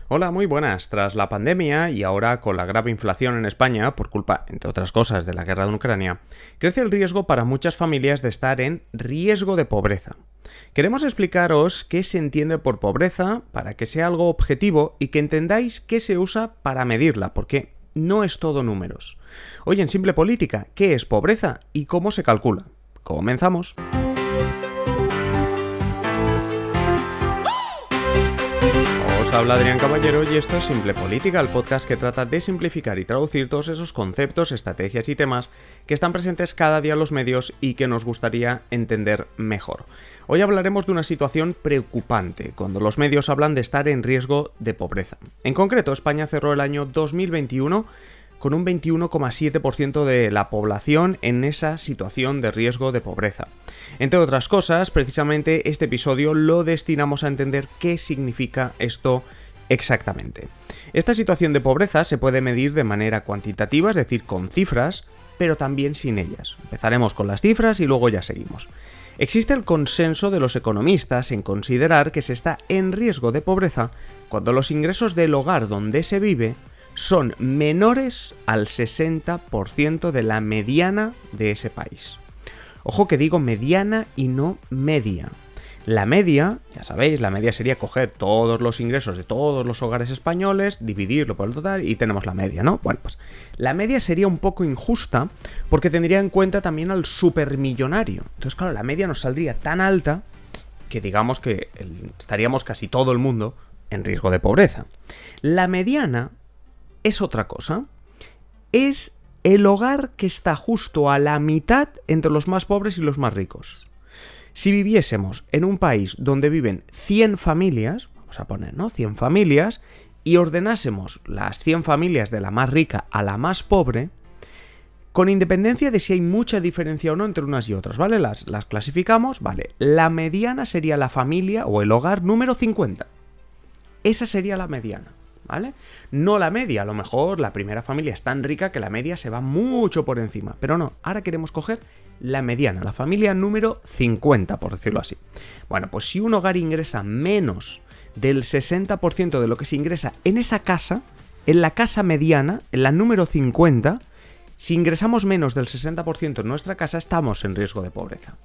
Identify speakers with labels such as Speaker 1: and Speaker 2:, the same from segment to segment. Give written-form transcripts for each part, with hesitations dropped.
Speaker 1: Hola, muy buenas. Tras la pandemia y ahora con la grave inflación en España, por culpa, entre otras cosas, de la guerra de Ucrania, crece el riesgo para muchas familias de estar en riesgo de pobreza. Queremos explicaros qué se entiende por pobreza para que sea algo objetivo y que entendáis qué se usa para medirla, porque no es todo números. Hoy en Simple Política, ¿qué es pobreza y cómo se calcula? Comenzamos. Os habla Adrián Caballero y esto es Simple Política, el podcast que trata de simplificar y traducir todos esos conceptos, estrategias y temas que están presentes cada día en los medios y que nos gustaría entender mejor. Hoy hablaremos de una situación preocupante, cuando los medios hablan de estar en riesgo de pobreza. En concreto, España cerró el año 2021 con un 21,7% de la población en esa situación de riesgo de pobreza. Entre otras cosas, precisamente este episodio lo destinamos a entender qué significa esto exactamente. Esta situación de pobreza se puede medir de manera cuantitativa, es decir, con cifras, pero también sin ellas. Empezaremos con las cifras y luego ya seguimos. Existe el consenso de los economistas en considerar que se está en riesgo de pobreza cuando los ingresos del hogar donde se vive son menores al 60% de la mediana de ese país. Ojo que digo mediana y no media. La media, ya sabéis, la media sería coger todos los ingresos de todos los hogares españoles, dividirlo por el total y tenemos la media, ¿no? Bueno, pues la media sería un poco injusta porque tendría en cuenta también al supermillonario. Entonces, claro, la media nos saldría tan alta que digamos que estaríamos casi todo el mundo en riesgo de pobreza. La mediana es otra cosa. Es el hogar que está justo a la mitad entre los más pobres y los más ricos. Si viviésemos en un país donde viven 100 familias, vamos a poner, ¿no? 100 familias, y ordenásemos las 100 familias de la más rica a la más pobre, con independencia de si hay mucha diferencia o no entre unas y otras, ¿vale? Las clasificamos, ¿vale? La mediana sería la familia o el hogar número 50. Esa sería la mediana, ¿vale? No la media, a lo mejor la primera familia es tan rica que la media se va mucho por encima, pero no, ahora queremos coger la mediana, la familia número 50, por decirlo así. Bueno, pues si un hogar ingresa menos del 60% de lo que se ingresa en esa casa, en la casa mediana, en la número 50, si ingresamos menos del 60% en nuestra casa, estamos en riesgo de pobreza.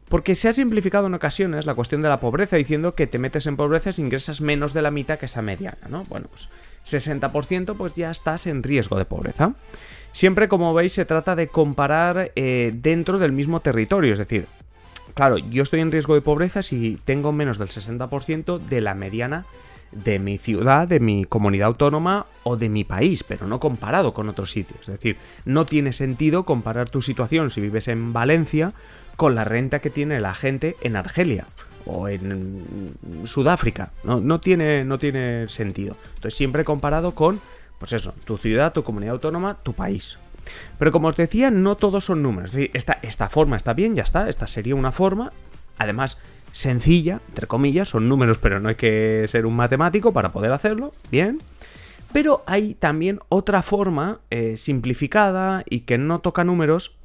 Speaker 1: Porque se ha simplificado en ocasiones la cuestión de la pobreza diciendo que te metes en pobreza si ingresas menos de la mitad que esa mediana, ¿no? Bueno, pues 60% pues ya estás en riesgo de pobreza. Siempre, como veis, se trata de comparar dentro del mismo territorio, es decir, claro, yo estoy en riesgo de pobreza si tengo menos del 60% de la mediana de mi ciudad, de mi comunidad autónoma o de mi país, pero no comparado con otros sitios. Es decir, no tiene sentido comparar tu situación si vives en Valencia con la renta que tiene la gente en Argelia o en Sudáfrica. No tiene sentido. Entonces siempre comparado con, pues eso, tu ciudad, tu comunidad autónoma, tu país. Pero como os decía, no todos son números. Es decir, esta forma está bien, ya está. Esta sería una forma, además sencilla, entre comillas, son números, pero no hay que ser un matemático para poder hacerlo, bien. Pero hay también otra forma simplificada y que no toca números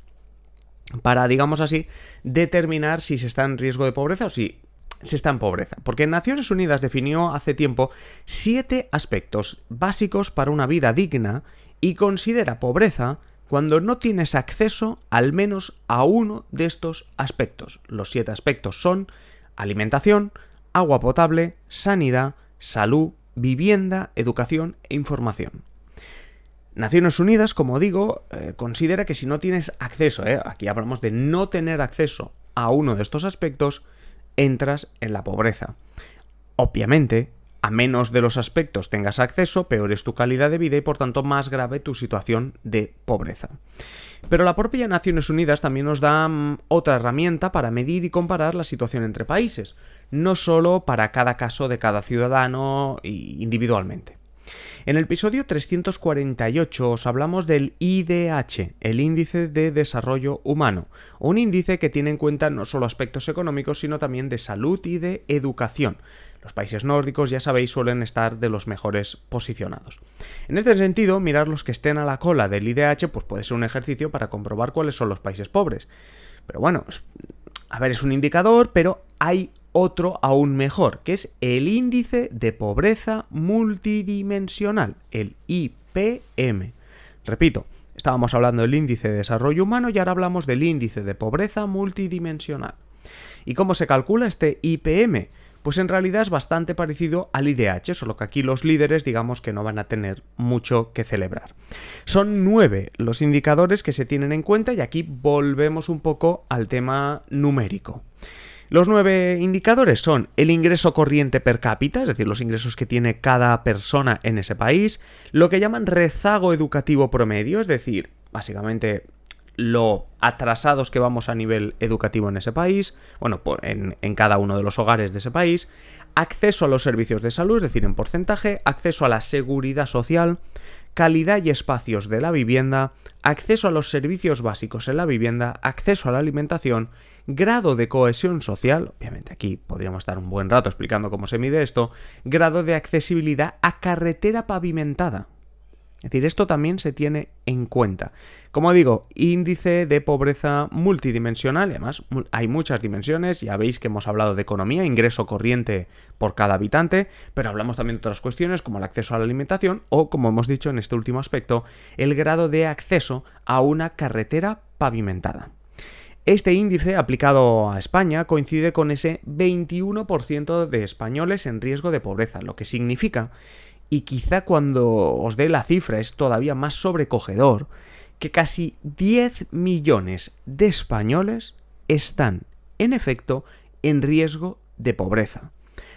Speaker 1: para, digamos así, determinar si se está en riesgo de pobreza o si se está en pobreza. Porque Naciones Unidas definió hace tiempo 7 aspectos básicos para una vida digna y considera pobreza cuando no tienes acceso al menos a uno de estos aspectos. Los 7 aspectos son alimentación, agua potable, sanidad, salud, vivienda, educación e información. Naciones Unidas, como digo, considera que si no tienes acceso, aquí hablamos de no tener acceso a uno de estos aspectos, entras en la pobreza. Obviamente, a menos de los aspectos tengas acceso, peor es tu calidad de vida y por tanto más grave tu situación de pobreza. Pero la propia Naciones Unidas también nos da otra herramienta para medir y comparar la situación entre países, no solo para cada caso de cada ciudadano individualmente. En el episodio 348 os hablamos del IDH, el Índice de Desarrollo Humano, un índice que tiene en cuenta no solo aspectos económicos, sino también de salud y de educación. Los países nórdicos, ya sabéis, suelen estar de los mejores posicionados. En este sentido, mirar los que estén a la cola del IDH pues puede ser un ejercicio para comprobar cuáles son los países pobres. Pero bueno, a ver, es un indicador, pero hay otro aún mejor, que es el índice de pobreza multidimensional, el IPM. Repito, estábamos hablando del índice de desarrollo humano y ahora hablamos del índice de pobreza multidimensional. ¿Y cómo se calcula este IPM? Pues en realidad es bastante parecido al IDH, solo que aquí los líderes digamos que no van a tener mucho que celebrar. Son 9 los indicadores que se tienen en cuenta y aquí volvemos un poco al tema numérico. Los 9 indicadores son el ingreso corriente per cápita, es decir, los ingresos que tiene cada persona en ese país, lo que llaman rezago educativo promedio, es decir, básicamente lo atrasados que vamos a nivel educativo en ese país, bueno, en cada uno de los hogares de ese país, acceso a los servicios de salud, es decir, en porcentaje, acceso a la seguridad social, calidad y espacios de la vivienda, acceso a los servicios básicos en la vivienda, acceso a la alimentación, grado de cohesión social, obviamente aquí podríamos estar un buen rato explicando cómo se mide esto, grado de accesibilidad a carretera pavimentada. Es decir, esto también se tiene en cuenta. Como digo, índice de pobreza multidimensional, además hay muchas dimensiones, ya veis que hemos hablado de economía, ingreso corriente por cada habitante, pero hablamos también de otras cuestiones como el acceso a la alimentación o, como hemos dicho en este último aspecto, el grado de acceso a una carretera pavimentada. Este índice aplicado a España coincide con ese 21% de españoles en riesgo de pobreza, lo que significa, y quizá cuando os dé la cifra es todavía más sobrecogedor, que casi 10 millones de españoles están, en efecto, en riesgo de pobreza.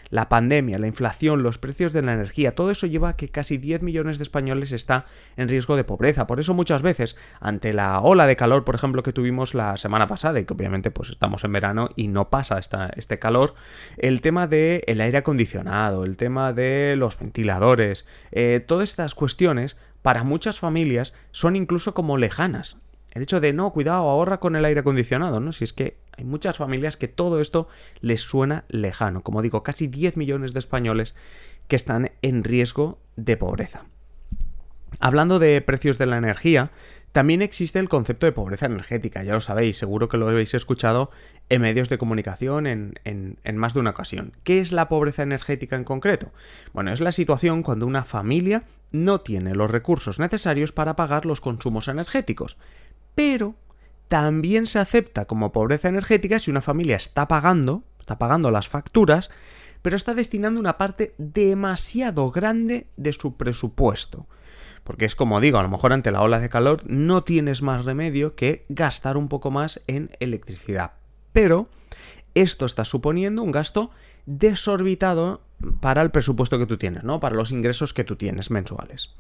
Speaker 1: La pandemia, la inflación, los precios de la energía, todo eso lleva a que casi 10 millones de españoles está en riesgo de pobreza. Por eso muchas veces, ante la ola de calor, por ejemplo, que tuvimos la semana pasada, y que obviamente pues estamos en verano y no pasa este calor, el tema del aire acondicionado, el tema de los ventiladores, todas estas cuestiones, para muchas familias son incluso como lejanas. El hecho de, no, cuidado, ahorra con el aire acondicionado, ¿no? Si es que hay muchas familias que todo esto les suena lejano. Como digo, casi 10 millones de españoles que están en riesgo de pobreza. Hablando de precios de la energía, también existe el concepto de pobreza energética, ya lo sabéis, seguro que lo habéis escuchado en medios de comunicación en más de una ocasión. ¿Qué es la pobreza energética en concreto? Bueno, es la situación cuando una familia no tiene los recursos necesarios para pagar los consumos energéticos, pero también se acepta como pobreza energética si una familia está pagando las facturas, pero está destinando una parte demasiado grande de su presupuesto. Porque es como digo, a lo mejor ante la ola de calor no tienes más remedio que gastar un poco más en electricidad. Pero esto está suponiendo un gasto desorbitado para el presupuesto que tú tienes, ¿no? Para los ingresos que tú tienes mensuales.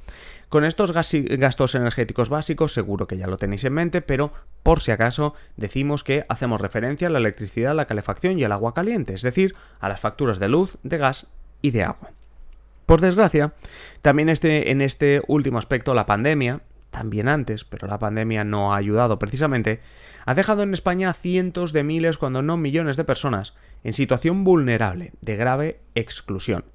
Speaker 1: Con estos gastos energéticos básicos seguro que ya lo tenéis en mente, pero por si acaso decimos que hacemos referencia a la electricidad, la calefacción y el agua caliente, es decir, a las facturas de luz, de gas y de agua. Por desgracia, también en este último aspecto la pandemia, también antes, pero la pandemia no ha ayudado precisamente, ha dejado en España a cientos de miles, cuando no millones de personas, en situación vulnerable, de grave exclusión.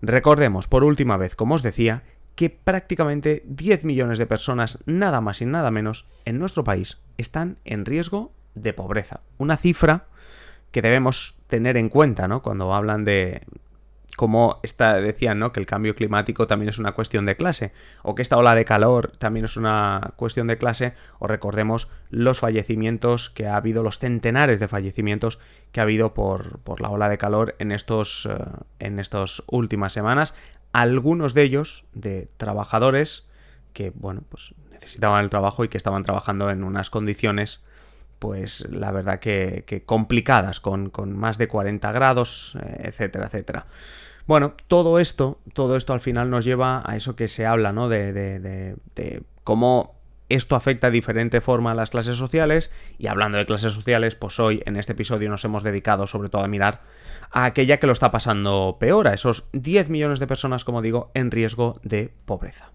Speaker 1: Recordemos, por última vez, como os decía, que prácticamente 10 millones de personas, nada más y nada menos, en nuestro país, están en riesgo de pobreza. Una cifra que debemos tener en cuenta, ¿no? Cuando hablan de... Como decían, ¿no? Que el cambio climático también es una cuestión de clase, o que esta ola de calor también es una cuestión de clase, o recordemos los fallecimientos que ha habido, los centenares de fallecimientos que ha habido por la ola de calor en estas últimas semanas, algunos de ellos de trabajadores que, bueno, pues necesitaban el trabajo y que estaban trabajando en unas condiciones, pues la verdad que complicadas, con más de 40 grados, etcétera, etcétera. Bueno, todo esto al final nos lleva a eso que se habla, ¿no? De cómo esto afecta de diferente forma a las clases sociales, y hablando de clases sociales, pues hoy en este episodio nos hemos dedicado sobre todo a mirar a aquella que lo está pasando peor, a esos 10 millones de personas, como digo, en riesgo de pobreza.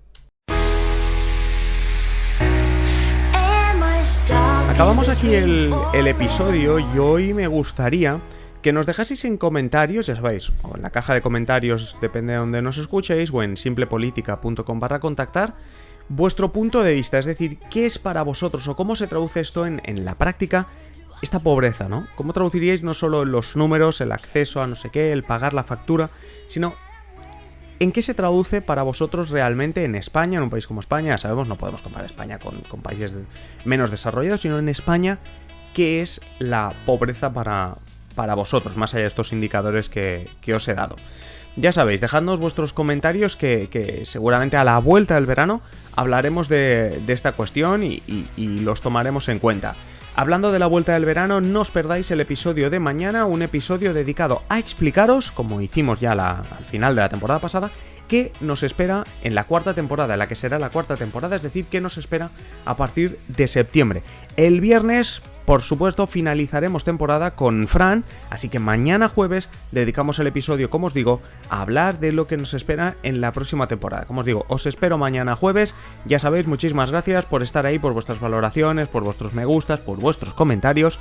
Speaker 1: Acabamos aquí el episodio y hoy me gustaría que nos dejaseis en comentarios, ya sabéis, o en la caja de comentarios, depende de donde nos escuchéis, o en simplepolitica.com/contactar, vuestro punto de vista, es decir, qué es para vosotros o cómo se traduce esto en la práctica esta pobreza, ¿no? ¿Cómo traduciríais no solo los números, el acceso a no sé qué, el pagar la factura, sino en qué se traduce para vosotros realmente en España, en un país como España? Ya sabemos, no podemos comparar España con países menos desarrollados, sino en España, ¿qué es la pobreza para vosotros, más allá de estos indicadores que os he dado? Ya sabéis, dejadnos vuestros comentarios que seguramente a la vuelta del verano hablaremos de esta cuestión y los tomaremos en cuenta. Hablando de la vuelta del verano, no os perdáis el episodio de mañana, un episodio dedicado a explicaros, como hicimos ya al final de la temporada pasada, qué nos espera en la cuarta temporada, en la que será la cuarta temporada, es decir, qué nos espera a partir de septiembre. El viernes, por supuesto, finalizaremos temporada con Fran, así que mañana jueves dedicamos el episodio, como os digo, a hablar de lo que nos espera en la próxima temporada. Como os digo, os espero mañana jueves. Ya sabéis, muchísimas gracias por estar ahí, por vuestras valoraciones, por vuestros me gustas, por vuestros comentarios.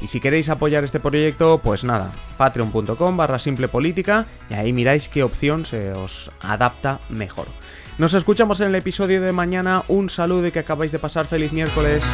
Speaker 1: Y si queréis apoyar este proyecto, pues nada, patreon.com/simplepolítica y ahí miráis qué opción se os adapta mejor. Nos escuchamos en el episodio de mañana. Un saludo y que acabáis de pasar feliz miércoles.